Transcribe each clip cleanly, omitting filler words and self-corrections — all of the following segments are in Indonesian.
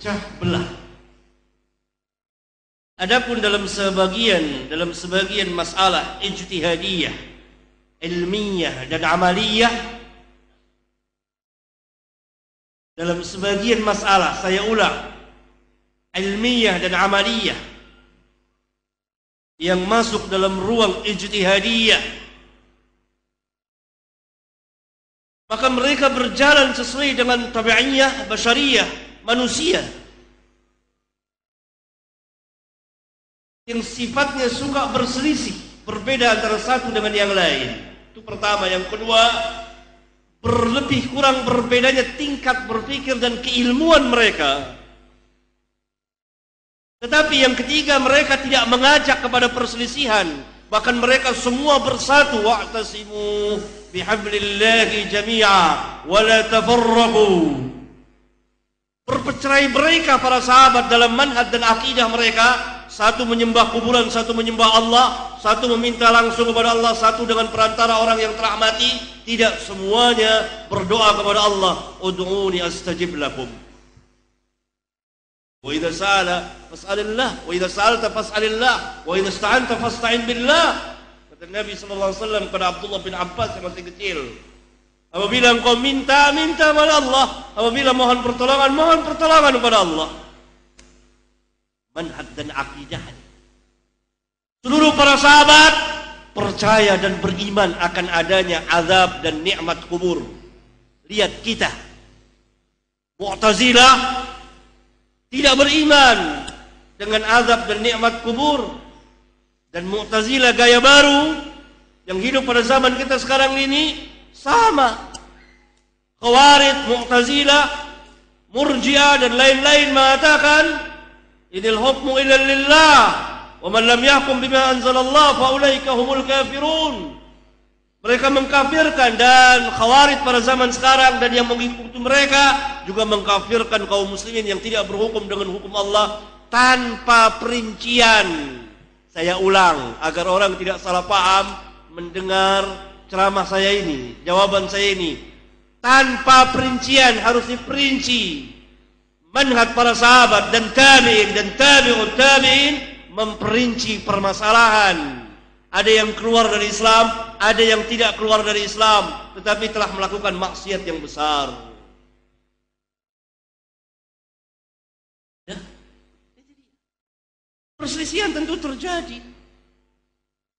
terpecah belah. Adapun dalam sebagian masalah ijtihadiyah, ilmiyah dan amaliyah, dalam sebagian masalah, saya ulang, ilmiyah dan amaliyah yang masuk dalam ruang ijtihadiyah, maka mereka berjalan sesuai dengan tabi'iyah basyariyah, manusia yang sifatnya suka berselisih, berbeda antara satu dengan yang lain. Itu pertama. Yang kedua, berlebih kurang berbedanya tingkat berpikir dan keilmuan mereka. Tetapi yang ketiga, mereka tidak mengajak kepada perselisihan, bahkan mereka semua bersatu. Wa'tasimu bihablillahi jami'a wa la tafarraqu. Bercerai mereka para sahabat dalam manhaj dan akidah mereka. Satu menyembah kuburan, satu menyembah Allah, satu meminta langsung kepada Allah, satu dengan perantara orang yang telah mati. Tidak, semuanya berdoa kepada Allah. Ud'uni astajib lakum. Wa idza sa'ala fas'alillah, wa idza sa'alta fas'alillah, wa idza ista'anta fasta'in billah. Kata Nabi sallallahu alaihi wasallam kepada Abdullah bin Abbas yang masih kecil. Apabila engkau minta, minta kepada Allah. Apabila mohon pertolongan kepada Allah. Manhaj dan akidah. Seluruh para sahabat percaya dan beriman akan adanya azab dan nikmat kubur. Lihat kita, Mu'tazilah tidak beriman dengan azab dan nikmat kubur, dan Mu'tazilah gaya baru yang hidup pada zaman kita sekarang ini sama. Khawarij, Mu'tazilah, Murji'ah dan lain-lain mengatakan Inil hukmu illa lillah wa man lam yahkum bima anzalallah fa ulaika humul kafirun. Mereka mengkafirkan, dan Khawarij pada zaman sekarang dan yang mengikuti mereka juga mengkafirkan kaum muslimin yang tidak berhukum dengan hukum Allah tanpa perincian. Saya ulang agar orang tidak salah paham mendengar ceramah saya ini, jawaban saya ini. Tanpa perincian, harus diperinci. Manhaj para sahabat dan tabi'in dan tabi'ut tabi'in memperinci permasalahan. Ada yang keluar dari Islam, ada yang tidak keluar dari Islam, tetapi telah melakukan maksiat yang besar. Ya. Perselisihan tentu terjadi.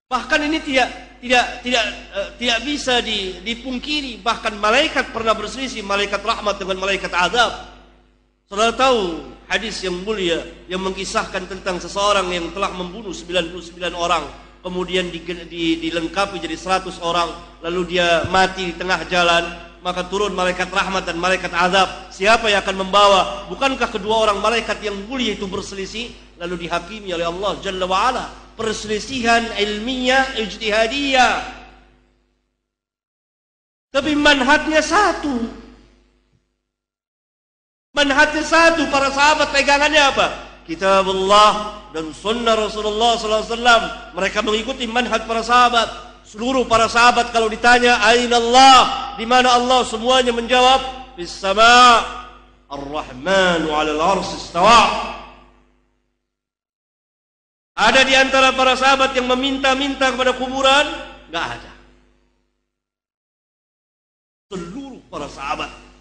Bahkan ini tidak bisa dipungkiri. Bahkan malaikat pernah berselisih, malaikat rahmat dengan malaikat azab. Saudara tahu hadis yang mulia yang mengisahkan tentang seseorang yang telah membunuh 99 orang, kemudian dilengkapi jadi 100 orang, lalu dia mati di tengah jalan, maka turun malaikat rahmat dan malaikat azab. Siapa yang akan membawa? Bukankah kedua orang malaikat yang mulia itu berselisih, lalu dihakimi oleh Allah Jalla wa'ala? Perselisihan ilmiah, ijtihadiyah, tapi manhajnya satu. Manhajnya satu. Para sahabat pegangannya apa? Kitabullah dan sunnah Rasulullah SAW. Mereka mengikuti manhaj para sahabat. Seluruh para sahabat kalau ditanya aina Allah, di mana Allah, semuanya menjawab fis sama' ar-rahmanu 'alal 'arsy istawa. Ada di antara para sahabat yang meminta-minta kepada kuburan? Enggak ada. Seluruh para sahabat.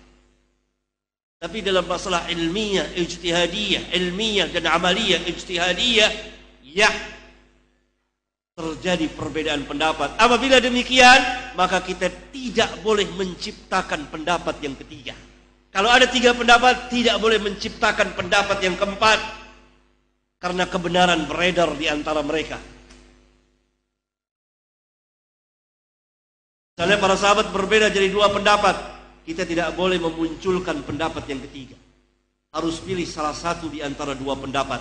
Tapi dalam masalah ilmiah, ijtihadiyah, ilmiah dan amaliyah, ijtihadiyah, ya terjadi perbedaan pendapat. Apabila demikian, maka kita tidak boleh menciptakan pendapat yang ketiga. Kalau ada 3 pendapat, tidak boleh menciptakan pendapat yang keempat, karena kebenaran beredar di antara mereka. Misalnya para sahabat berbeda jadi 2 pendapat. Kita tidak boleh memunculkan pendapat yang ketiga. Harus pilih salah satu di antara 2 pendapat.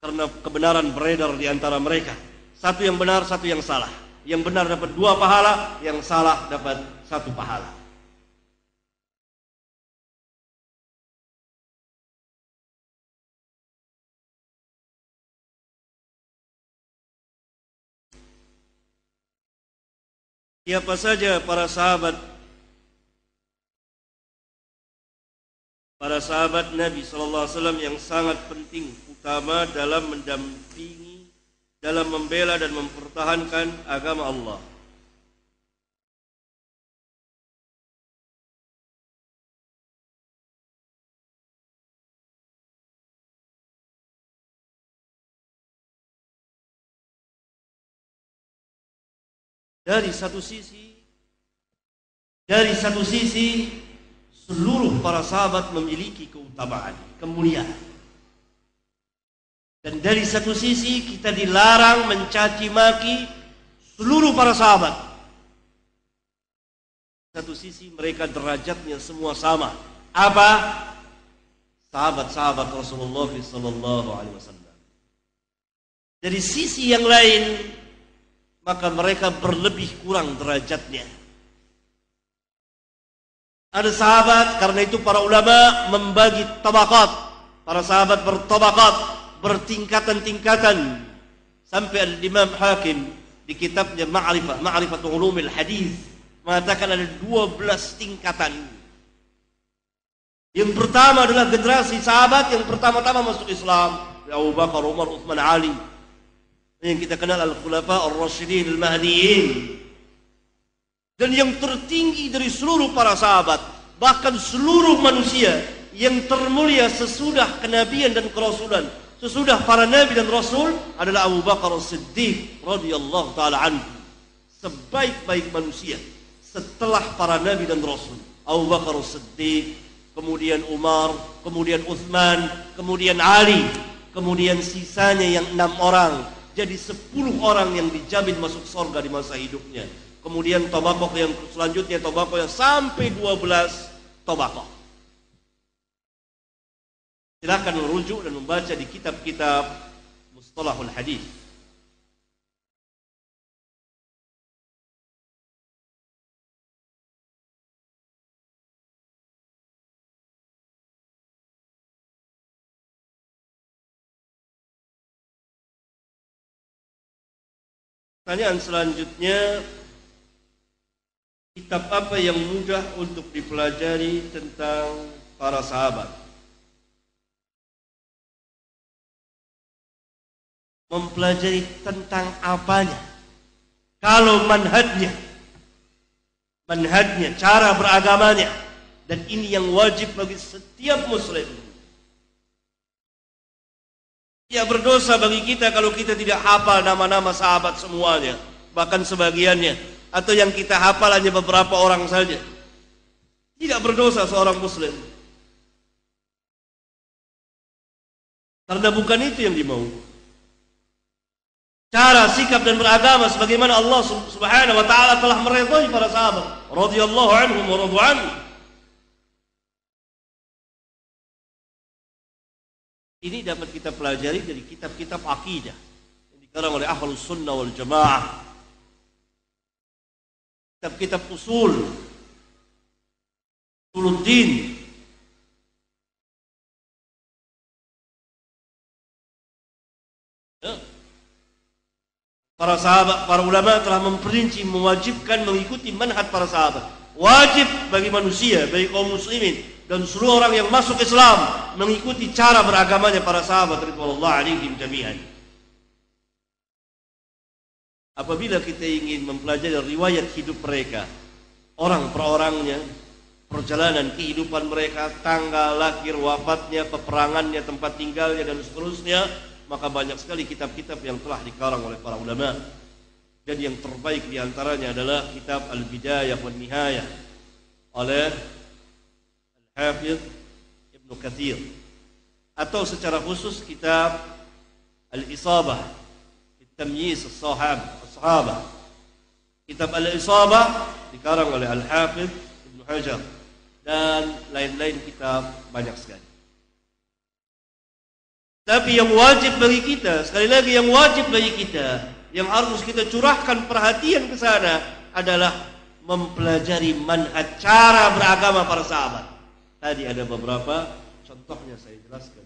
Karena kebenaran beredar di antara mereka. Satu yang benar, satu yang salah. Yang benar dapat 2 pahala, yang salah dapat 1 pahala. Siapa saja para para sahabat Nabi SAW yang sangat penting, utama dalam mendampingi, dalam membela dan mempertahankan agama Allah. Dari satu sisi seluruh para sahabat memiliki keutamaan, kemuliaan. Dan dari satu sisi kita dilarang mencaci maki seluruh para sahabat. Satu sisi mereka derajatnya semua sama. Apa? Sahabat-sahabat Rasulullah SAW. Dari sisi yang lain, maka mereka berlebih kurang derajatnya. Ada sahabat, karena itu para ulama membagi tabaqat. Para sahabat bertabaqat, bertingkatan-tingkatan. Sampai Al-Imam Hakim di kitabnya Ma'rifatul Ulumil Hadis mengatakan ada 12 tingkatan. Yang pertama adalah generasi sahabat yang pertama-tama masuk Islam, Abu Bakar, Umar, Uthman, Ali. Yang kita kenal Al-Khulafa Ar-Rasyidin Al-Mahdiyyin. Dan yang tertinggi dari seluruh para sahabat, bahkan seluruh manusia yang termulia sesudah kenabian dan kerasulan, sesudah para nabi dan rasul adalah Abu Bakar As-Siddiq radhiyallahu taala anhu. Sebaik-baik manusia setelah para nabi dan rasul, Abu Bakar As-Siddiq, kemudian Umar, kemudian Uthman, kemudian Ali, kemudian sisanya yang 6 orang. Jadi 10 orang yang dijamin masuk surga di masa hidupnya. Kemudian tabaqah yang selanjutnya, tabaqah yang sampai 12 tabaqah. Silakan merujuk dan membaca di kitab-kitab Mustalahul Hadis. Pertanyaan selanjutnya, kitab apa yang mudah untuk dipelajari tentang para sahabat? Mempelajari tentang apanya? Kalau manhajnya, cara beragamanya, dan ini yang wajib bagi setiap muslim. Ya, berdosa bagi kita kalau kita tidak hafal nama-nama sahabat semuanya, bahkan sebagiannya, atau yang kita hafal hanya beberapa orang saja. Tidak berdosa seorang muslim, karena bukan itu yang dimau. Cara, sikap dan beragama sebagaimana Allah Subhanahu wa taala telah meridhai para sahabat radhiyallahu anhum wa radu anhu. Ini dapat kita pelajari dari kitab-kitab akidah yang dikarang oleh Ahlus Sunnah wal Jamaah. Kitab-kitab usuluddin. Ya. Para sahabat, para ulama telah memperinci, mewajibkan mengikuti manhaj para sahabat. Wajib bagi manusia, bagi kaum muslimin dan seluruh orang yang masuk Islam mengikuti cara beragamanya para sahabat radhiyallahu alaihim jami'an. Apabila kita ingin mempelajari riwayat hidup mereka, orang per orangnya, perjalanan kehidupan mereka, tanggal lahir, wafatnya, peperangannya, tempat tinggalnya dan seterusnya, maka banyak sekali kitab-kitab yang telah dikarang oleh para ulama. Dan yang terbaik diantaranya adalah kitab Al-Bidayah wa Nihayah oleh Al-Hafidh Ibnu Katsir, atau secara khusus kitab Al-Isabah fi Tamyiz as-Sahabah. Kitab Al-Isabah dikarang oleh Al-Hafidh Ibnu Hajar, dan lain-lain kitab banyak sekali. Tapi yang wajib bagi kita, sekali lagi yang wajib bagi kita, yang harus kita curahkan perhatian ke sana adalah mempelajari manhaj, cara beragama para sahabat. Tadi ada beberapa contohnya saya jelaskan.